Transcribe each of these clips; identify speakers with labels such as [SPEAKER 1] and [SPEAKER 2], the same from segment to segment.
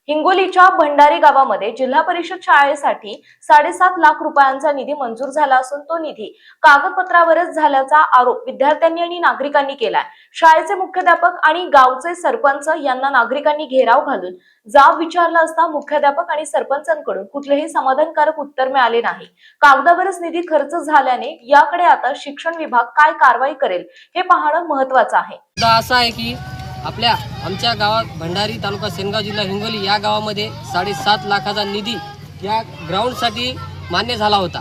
[SPEAKER 1] हिंगोलीच्या भंडारी गावामध्ये जिल्हा परिषद शाळेसाठी 7.5 लाख रुपयांचा निधी मंजूर झाला असून तो निधी कागदपत्रावरच झाल्याचा आरोप विद्यार्थ्यांनी आणि नागरिकांनी केलाय। शाळेचे मुख्याध्यापक आणि गावचे सरपंच यांना नागरिकांनी घेराव घालून जाब विचारला असता मुख्याध्यापक आणि सरपंचांकडून कुठलेही समाधानकारक उत्तर मिळाले नाही। कागदावरच निधी खर्च झाल्याने याकडे आता शिक्षण विभाग काय कारवाई करेल हे पाहणं महत्त्वाचं आहे।
[SPEAKER 2] असं आहे की आमच्या गावात भंडारी तालुका सेनगाव जिल्हा हिंगोली या गावामध्ये 7.5 लाखाचा निधी या ग्राउंडसाठी मान्य झाला होता।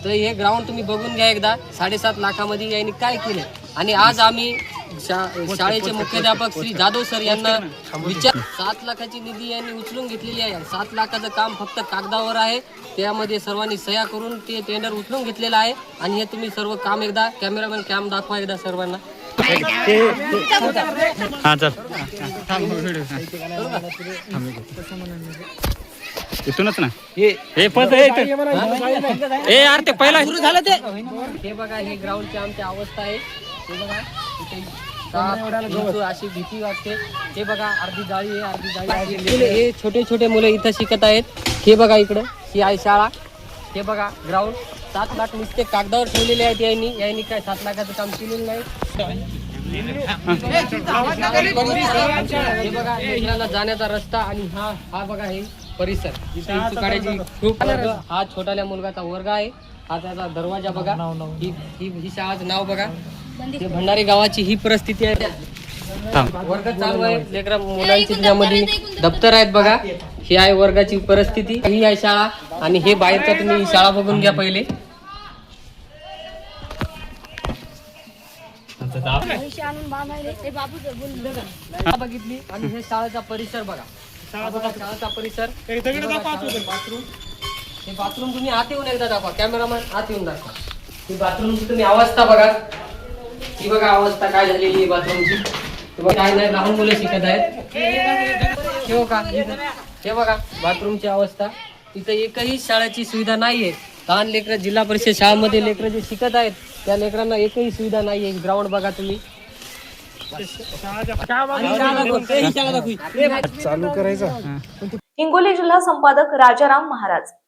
[SPEAKER 2] तर हे ग्राउंड तुम्ही बघून घ्या एकदा। 7.5 लाखामध्ये यांनी काय केले आणि आज आम्ही शाळेचे मुख्याध्यापक श्री जाधव सर यांना 7 लाखाची निधी यांनी उचलून घेतलेली आहे। 7 लाखाचं काम फक्त कागदावर आहे, त्यामध्ये सर्वांनी सह्या करून ते टेंडर उचलून घेतलेलं आहे। आणि हे तुम्ही सर्व काम एकदा कॅमेरामॅन कॅम दाखवा एकदा सर्वांना।
[SPEAKER 3] हाँ चल इथूनच ना हे पद हे यार ते पहिला सुरू झालं ते।
[SPEAKER 2] हे बघा हे ग्राउंडची आमची अवस्था आहे। हे बघा अशी भीती वाटते। हे बघा अर्धी जाळी आहे, अर्धी जाळी। हे छोटे छोटे मुलं इथं शिकत आहेत। हे बघा इकडं ही आहे शाळा। हे बघा ग्राउंड 7 लाख नुसते कागदावर ठेवलेले आहेत यांनी काय 7 लाखाचं काम केलेलं नाही। हे बघा लेकरांना जाण्याचा रस्ता आणि हा बघा हे परिसर काढायची खूप। हा छोटाल्या मुलगाचा वर्ग आहे, हा त्याचा दरवाजा बघा। ही शाळाचं नाव बघा। हे भंडारी गावाची ही परिस्थिती आहे। वर्ग चालू आहे, लेकरा मुलांची त्यामध्ये दप्तर आहेत बघा। ही आहे वर्गाची परिस्थिती, ही आहे शाळा आणि हे बाहेरचा तुम्ही शाळा बघून घ्या पहिले। बघितली आणि हे शाळेचा परिसर बघा। शाळेचा परिसर बाथरूम, हे बाथरूम तुम्ही आत येऊन एकदा दाखवा, कॅमेरामॅन आत येऊन दाखवा। ही बाथरूमची तुम्ही अवस्था बघा। ही बघा अवस्था काय झालेली आहे बाथरूमची। काय नाही, लहान मुलं शिकत आहेत। हे बघा बाथरूमची अवस्था। इथं एकही शाळेची सुविधा नाहीये। लहान लेकरं जिल्हा परिषद शाळेमध्ये लेकरं जे शिकत आहेत त्या लेकरांना एकही सुविधा नाहीये। ग्राउंड बघा तुम्ही।
[SPEAKER 1] हिंगोली जिल्हा संपादक राजाराम महाराज।